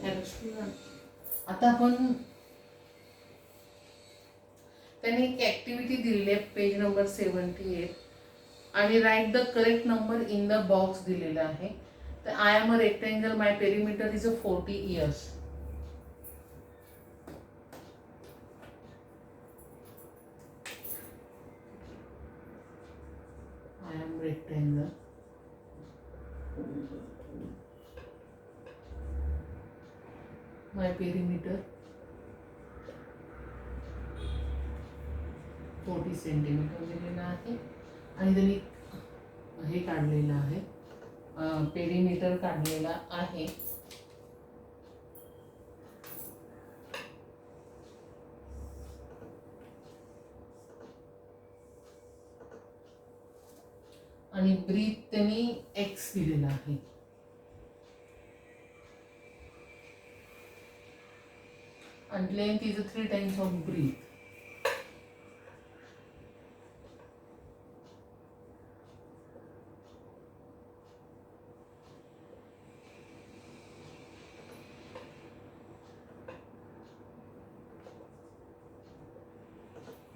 आता आपण त्यांनी एक ऍक्टिव्हिटी दिलेली आहे पेज नंबर 78 आणि write the correct number in the box दिलेला आहे. तर I am a rectangle, my perimeter is a 40 years. I am rectangle. My perimeter 40 centimetre दिलेला आहे आणि त्यांनी हे काढलेलं आहे, पेरिमीटर काढलेला आहे. आणि ब्रीथ त्यांनी एक्स दिलेला आहे. आणि length is 3 times of breadth.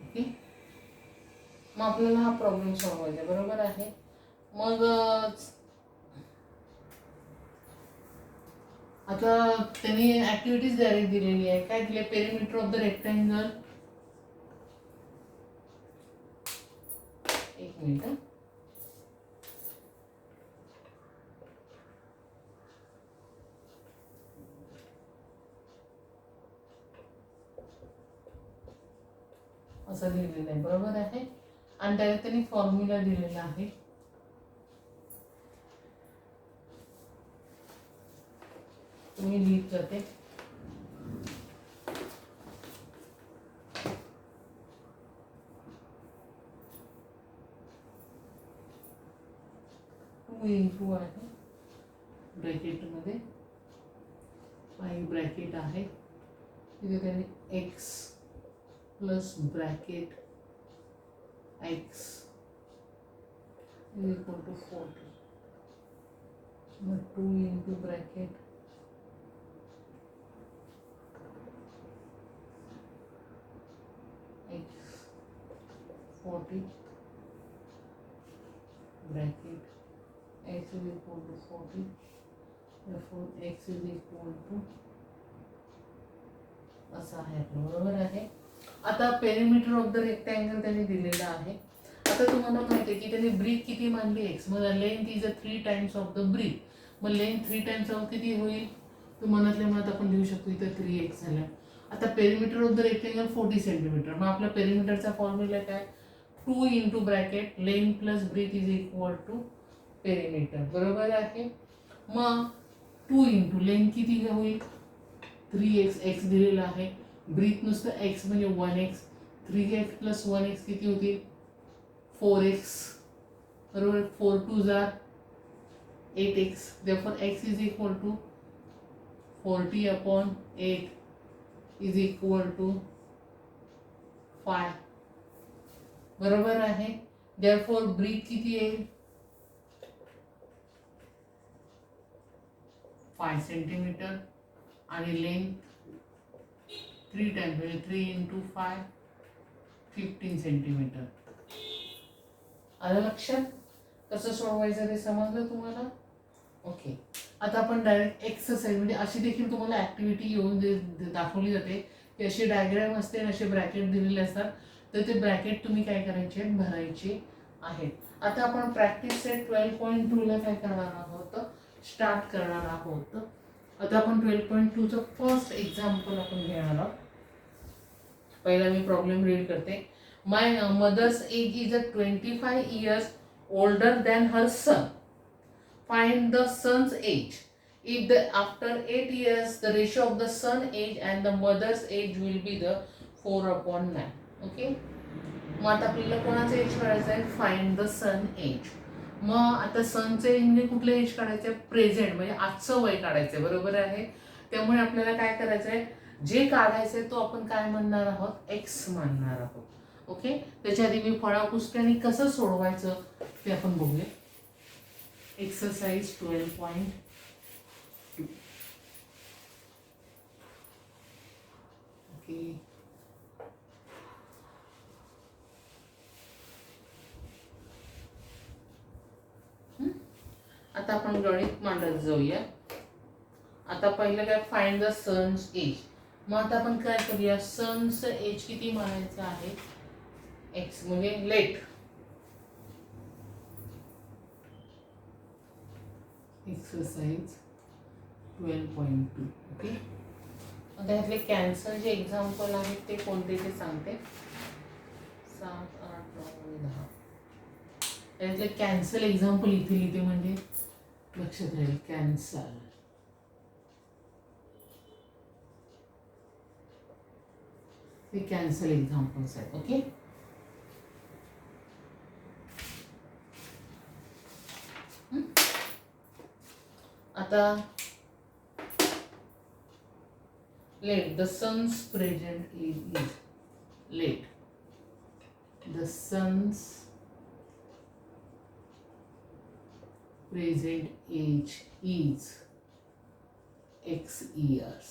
Okay, मग आपल्याला हा प्रॉब्लेम सॉल्व्ह बरोबर आहे. मग आता त्यांनी ऍक्टिव्हिटीज डायरेक्ट दिलेली आहे. काय दिले? Perimeter of the rectangle. एक मिनिट, असं लिहिलेलं आहे बरोबर आहे. आणि त्यात त्यांनी फॉर्म्युला दिलेला आहे. तुम्ही लिहित जाते. इंटू आहे ब्रॅकेटमध्ये, ब्रॅकेट आहे तिथे त्यांनी X plus bracket X is equal to 40. मग 2 into bracket X 40 bracket x is equal to 40, therefore x is equal to असा आहे आपलं बरोबर आहे. आता पेरिमीटर ऑफ द रेक्टँगल त्यांनी दिलेलं आहे. आता तुम्हाला माहिती आहे की त्यांनी ब्रीथ किती मानली एक्स, मग length is 3 times of the breadth. मग लेंथ 3 टाइम्स ऑफ किती होईल? तो मनातल्या मनात आपण लिहू शकतो इथं 3x झालं. आता perimeter of the rectangle 40 centimetre. मग आपल्या पेरिमीटरचा फॉर्म्युला काय? 2 into bracket length plus breadth is equal to perimeter बरोबर आहे. मग 2 इंटू लेंथ किती होईल? 3x, एक्स दिलेला आहे. ब्रीथ नुसतं एक्स म्हणजे 1x. 3x प्लस 1x किती होतील? 4x बरोबर. 4 2 जार 8x. therefore x is equal to 40 upon 8 is equal to 5 बरोबर आहे. therefore ब्रीथ किती येईल? 5 सेंटीमीटर आणि लेंथ 3 टाइम्स म्हणजे 3 इंटू 5 15 सेंटीमीटर. आलं लक्षात? कसं सोडवायचं ते समजलं तुम्हाला? ओके, आता आपण डायरेक्ट एक्सरसाइज म्हणजे अशी देखील तुम्हाला ऍक्टिव्हिटी येऊन दाखवली जाते की अशी डायग्राम असते आणि असे ब्रॅकेट दिलेले असतात. तर ते ब्रॅकेट तुम्ही काय करायचे? भरायचे आहेत. आता आपण प्रॅक्टिस सेट 12.2 ला काय करणार आहोत? स्टार्ट करणार आहोत. आता आपण 12.2चं फर्स्ट एक्झाम्पल आपण घेणार आहोत. पहिला मी प्रॉब्लेम रीड करते. My mother's age is 25 years older than her son. Find the son's age. If after 8 years the ratio of the son age and the mother's age will be the 4/9. Okay, मग आता आपल्याला कोणाचं age काढायचं आहे? Find the son age. मग आता सनचे age म्हणजे कुठलं एज काढायचं? प्रेझेंट म्हणजे आजचं वय काढायचं बरोबर आहे. त्यामुळे आपल्याला काय करायचं आहे? जे काढायचंय तो आपण काय म्हणणार आहोत? एक्स मानणार आहोत. ओके, त्याच्या आधी मी फळा पुसते आणि कसं सोडवायचं ते आपण बघूया. एक्सरसाइज 12.2. आता आपण गणित मांडत जाऊया. आता पहिलं काय, फाइंड द सन्स एज. मग आता आपण काय करूया, सन्स एज किती म्हणायचं आहे, एक्स म्हणजे लेट. एक्सरसाइज 12.2. ओके. आता ह्यातले कॅन्सल जे एक्झाम्पल आहेत ते कोणते ते सांगते. 7, 8, 9, 10. यातले कॅन्सल एक्झाम्पल इथे लिहिते म्हणजे लक्षात राहील. कॅन्सल हे कॅन्सल एक्झाम्पल्स आहेत. ओके. आता let the son's present is let the son's present age is x years.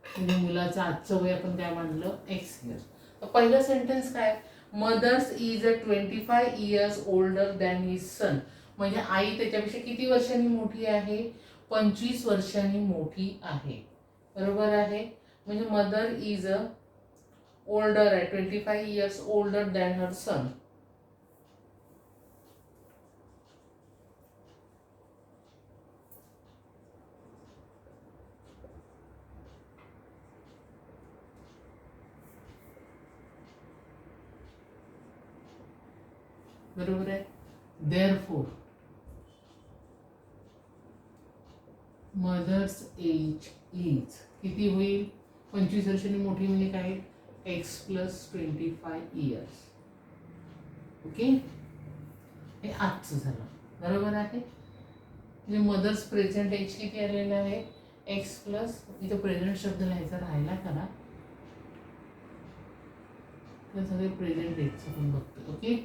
म्हणजे मुलाचं आजचं वय आपण काय मानलं, x years. तर पहिलं सेंटेन्स काय, mother's is 25 years older than his son. म्हणजे आई त्याच्यापेक्षा किती वर्षांनी मोठी आहे, 25 वर्षांनी मोठी आहे. बरोबर आहे. म्हणजे मदर इज ओल्डर आहे, 25 years older than her son. बरोबर आहे. देअरफोर मदर्स एज इज किती होईल, 25 वर्षांनी मोठी म्हणजे काय, एक्स प्लस 25 years. ओके. हे आजचं झालं. बरोबर आहे. म्हणजे मदर्स प्रेझेंट एज किती आलेलं आहे, एक्स प्लस, इथं प्रेझेंट शब्द लिहायचा राहिला करा, तर सगळे प्रेझेंट एजचं पण बघतो. ओके.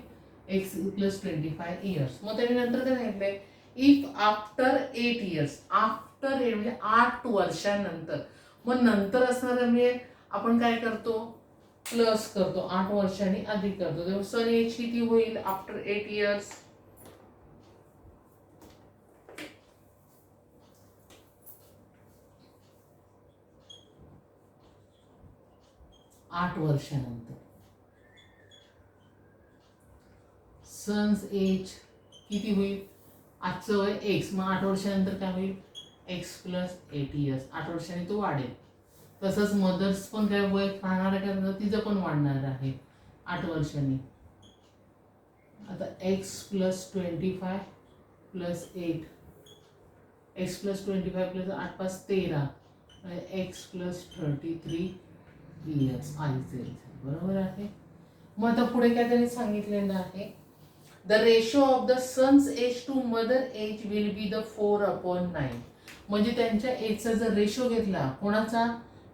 X plus 25 years. मग त्यानंतर काय सांगितलंय, इफ आफ्टर 8 years. आफ्टर 8 म्हणजे 8 वर्षांनंतर. मग नंतर असणारा म्हणजे आपण काय करतो, प्लस करतो, 8 वर्षांनी अधिक करतो. तेव्हा सन एज किती होईल आफ्टर 8 years, आठ वर्षानंतर. सन्स एज किती होईल, आजचं वय एक्स, मग 8 वर्षानंतर काय होईल, एक्स प्लस 8 years. 8 वर्षांनी तो वाढेल. तसंच मदर्स पण काय वय राहणार आहे का, तिचं पण वाढणार आहे 8 वर्षांनी. आता x plus 25 plus 8, x plus 25 plus 8 pass 13, x plus 33 years आईचे. बरोबर आहे. मग आता पुढे काय त्यांनी सांगितलेलं आहे, the ratio of the son's age to mother age will be the 4/9. म्हणजे त्यांच्या एजचा जर रेशो घेतला, कोणाचा,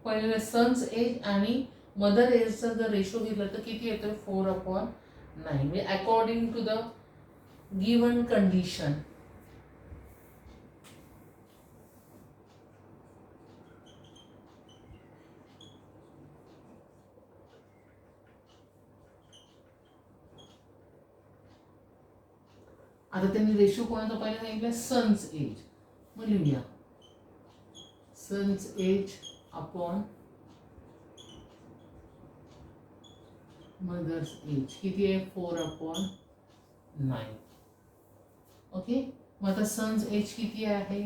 पहिल्या सन्स एज आणि मदर एजचा जर रेशो घेतला तर किती येतो, 4/9. म्हणजे according to the given condition. आता त्यांनी रेशो कोणाचा पहिला सांगितलं, सन्स एज. मग लिहूया, son's age upon mother's age किती आहे, 4/9. ओके. मग आता सन्स एज किती आहे,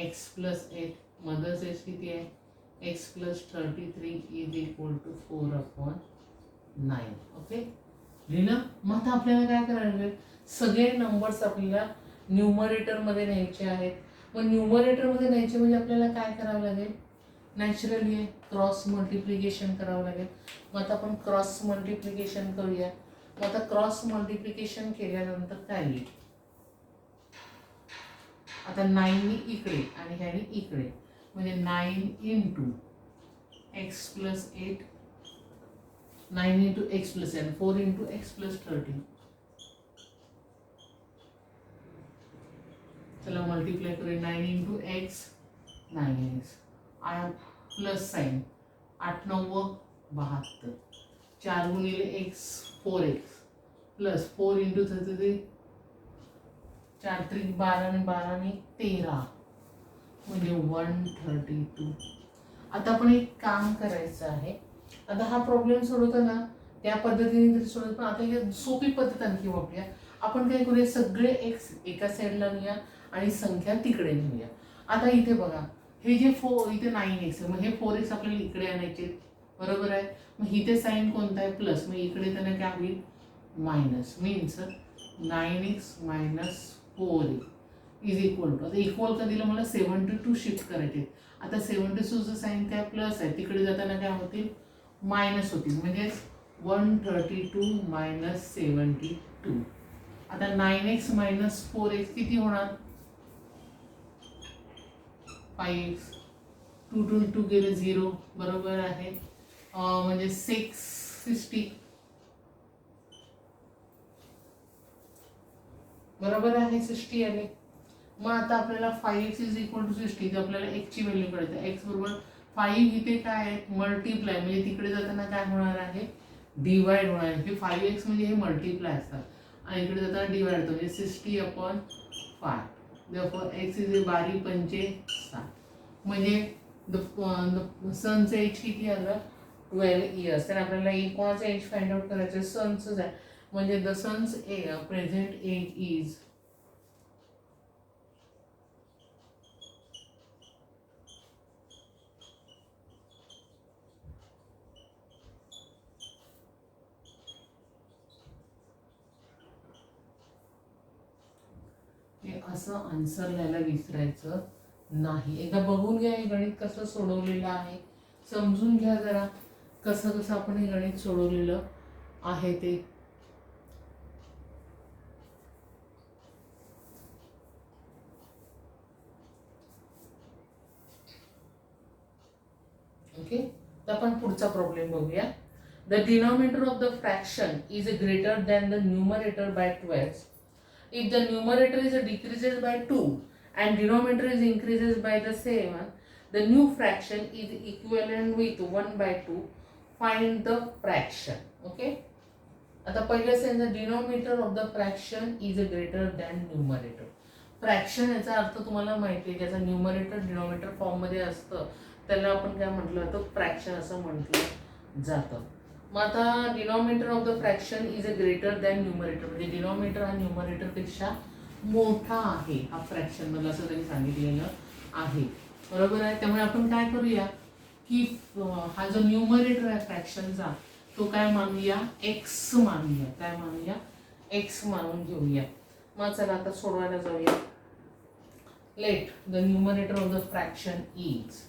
एक्स प्लस 8, मदर्स एज किती आहे, X plus 33 is equal to 4/9. Okay. लिहिलं. मग आता आपल्याला काय करायला लागेल, सगळे नंबर्स आपल्याला न्यूमरेटरमध्ये न्यायचे आहेत. मग न्यूमरेटरमध्ये न्यायचे म्हणजे आपल्याला काय करावं लागेल, नॅचरली आहे, क्रॉस मल्टिप्लिकेशन करावं लागेल. मग आता आपण क्रॉस मल्टिप्लिकेशन करूया. मग आता क्रॉस मल्टिप्लिकेशन केल्यानंतर काय येईल, आता 9 इकडे आणि ह्याने इकडे, म्हणजे 9 into x plus 8, 9 into x plus 8, 4 into x plus 13. चला मल्टीप्लाय करूया, 9 into x 9x, plus sign 8 9 72, 4 गुणिले एक्स 4x, प्लस 4 इंटू 33 4 त्रिक 12 आणि 12 आणि 13 म्हणजे 132. आता आपण एक काम करायचं आहे. आता हा प्रॉब्लेम सोडवताना त्या पद्धतीने तरी सोडवत, पण आता ही सोपी पद्धत आणखी वापरूया. आपण काय करूया, सगळे एक्स एका साईडला नेऊया आणि संख्या तिकडे नेऊया. आता इथे बघा, हे जे इथे 9x आहे, मग हे 4x आपल्याला इकडे आणायचे, बरोबर आहे. मग इथे साईन कोणता आहे, प्लस, मग इकडे त्यांना काय होईल, minus. Means 9x minus 4x is equal to, आता इक्वल का दिलं मला, 72 शिफ्ट करायचे. आता 72चं साईन काय, प्लस आहे, तिकडे जाताना काय होतील, मायनस होतील. म्हणजे 132 मायनस 72. आता 9x मायनस 4x किती होणार, 5x. 2 2 2 गेले 0, बरोबर आहे. म्हणजे 660, बरोबर आहे, 60 आले. मग आता आपल्याला 5x इज इक्वल टू 60, आपल्याला x ची व्हॅल्यू कळते. x बरोबर 5 इथे काय आहे, मल्टिप्लाय, म्हणजे तिकडे जाताना काय होणार आहे, डिवाइड होणार आहे. 5x म्हणजे हे मल्टिप्लाय असतात आणि इकडे जाताना डिवाइड होतो, म्हणजे 60/5. therefore x इज 12 पंचे 7. म्हणजे सनचं एज किती आलं, 12 इयर्स. तर आपल्याला कोणाचं एज फाइंड आउट करायचं, सनचंच आहे. म्हणजे the son's present age is असं आन्सर लिहायला विसरायचं नाही. एकदा बघून घ्या हे गणित कसं सोडवलेलं आहे, समजून घ्या जरा कसं कसं आपण हे गणित सोडवलेलं आहे ते. ओके, तर आपण पुढचा प्रॉब्लेम बघूया. The denominator of the fraction is greater than the numerator bye 12. If the numerator is decreases by 2 and denominator is increases by the same, the new fraction is equivalent with 1 by 2. Find the fraction. Okay. आता पहिलं sense, denominator of the fraction is greater than numerator. Fraction याचा अर्थ तुम्हाला माहिती आहे, ज्याचा numerator denominator form मध्ये असतं त्याला आपण काय म्हटलं जातं, फ्रॅक्शन असं म्हटलं जातं. मग आता denominator of the fraction is greater than numerator, म्हणजे डिनॉमिनेटर हा न्यूमरेटर पेक्षा मोठा आहे, हा फ्रॅक्शन मधला असं त्यांनी सांगितलेलं आहे, बरोबर आहे. त्यामुळे आपण काय करूया की हा जो न्यूमरेटर आहे फ्रॅक्शनचा तो काय मानूया, एक्स मानूया. काय मानूया, एक्स मानून घेऊया. मग चला आता सोडवायला जाऊया. Let the numerator of the fraction is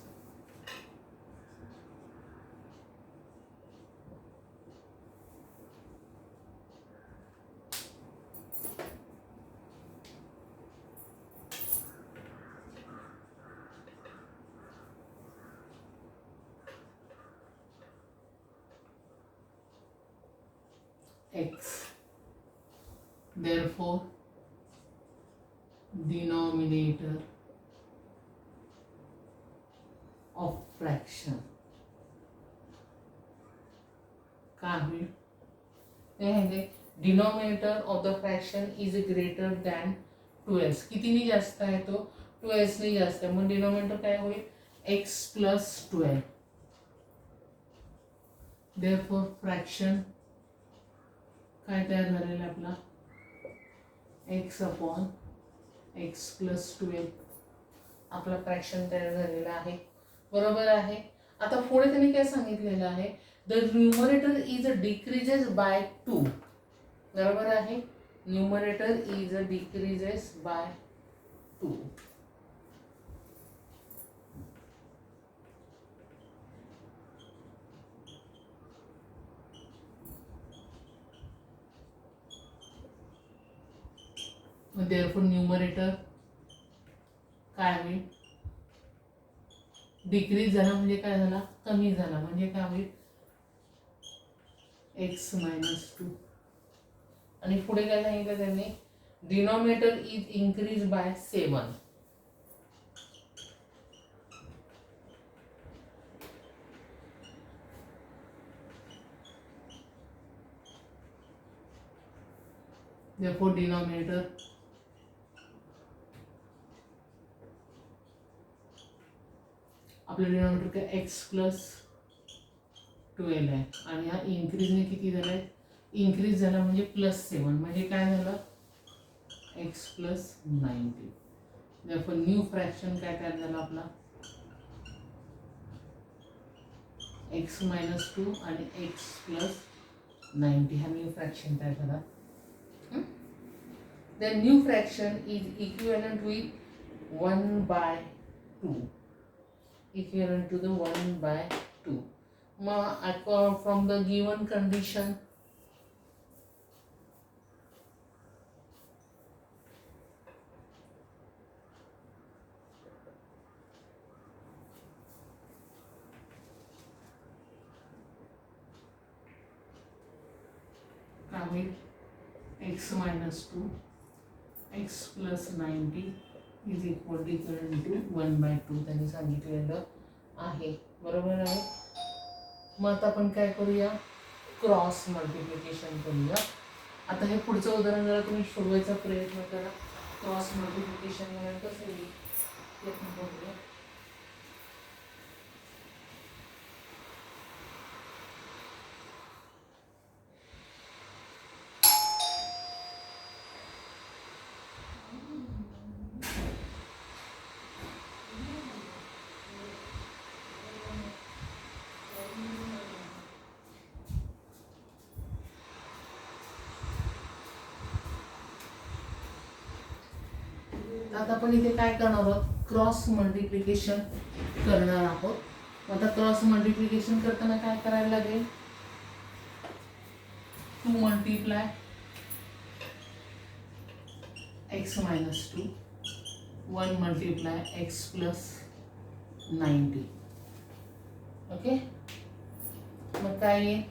x. Therefore, denominator of fraction काय होईल, ते म्हणजे denominator of the fraction is greater than 12. कितीनी जास्त आहे तो, 12 ने जास्त आहे. मग डिनॉमिनेटर काय होईल, x प्लस 12. therefore फ्रॅक्शन काय तयार झालेला आपला, x अपॉन x प्लस 12 आपला फ्रॅक्शन तयार झालेला आहे, बरोबर आहे. आता पुढे त्यांनी काय सांगितलेलं आहे, the numerator is decreases by 2, बरोबर आहे. Numerator is decreases by 2. therefore numerator काय होईल, डिक्रीज झाला म्हणजे काय झाला, कमी झाला. म्हणजे काय होईल, x मायनस 2. आणि पुढे काय सांगितलं त्यांनी, denominator is increase by 7. therefore denominator आपलं डिनॉमिनेटर काय एक्स प्लस 12 आहे आणि हा इन्क्रीजने किती झाला आहे, इन्क्रीज झाला म्हणजे +7 म्हणजे काय झालं x plus 90. therefore new fraction काय तयार झाला आपला एक्स मायनस 2 आणि एक्स प्लस 90 हा न्यू फ्रॅक्शन तयार झाला. The new fraction is equivalent with 1/2, equivalent to the 1/2. From the given condition, x minus 2 x plus 90 is equal to 1/2 त्यांनी सांगितलेलं आहे. बरोबर आहे. मग आता आपण काय करूया, क्रॉस मल्टिप्लिकेशन करूया. आता हे पुढचं उदाहरण जरा तुम्ही सोडवायचा प्रयत्न करा. क्रॉस मल्टिप्लिकेशन म्हणजे कसं येईल ते आपण बघूया. आता आपण इथे काय करणार आहोत, क्रॉस मल्टिप्लिकेशन करणार आहोत. आता क्रॉस मल्टिप्लिकेशन करताना काय करायला लागेल, 2 multiply X minus 2 1 multiply X plus 90. Okay, मग काय आहे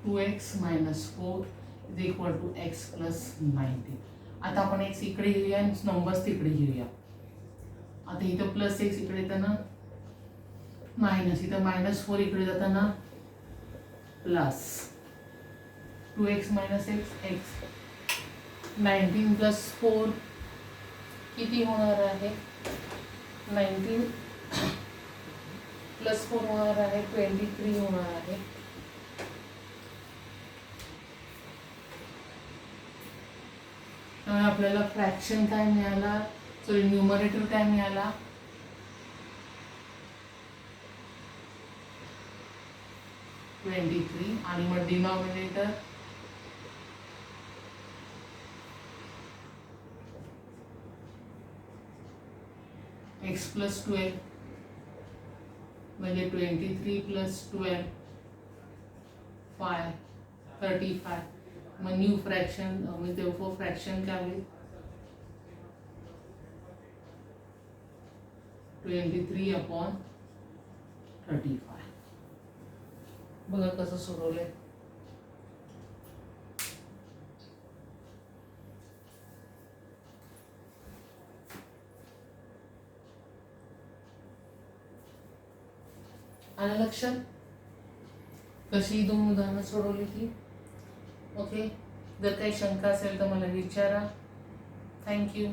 2x minus 4 is equal to X plus 90. आता आपण एक्स इकडे घेऊया आणि नंबर्स तिकडे घेऊया. आता इथं प्लस एक्स इकडे येताना मायनस, इथं -4 इकडे जाताना plus 2x minus x 19 plus 4 किती होणार आहे, 19 प्लस 4 होणार आहे 23 होणार आहे. आपल्याला फ्रॅक्शन काय मिळाला, सॉरी न्यूमरेटर काय मिळाला, (23) आणि मग डिनॉमिनेटर x प्लस 12 म्हणजे 23 प्लस 12 5 35. मग न्यू फ्रॅक्शन म्हणजे फ्रॅक्शन काय होईल 23/35. बघा कसं सोडवलंय. आणि लक्षात कशी 2 उदाहरणं सोडवली ती. ओके, जर काही शंका असेल तर मला विचारा. थँक्यू.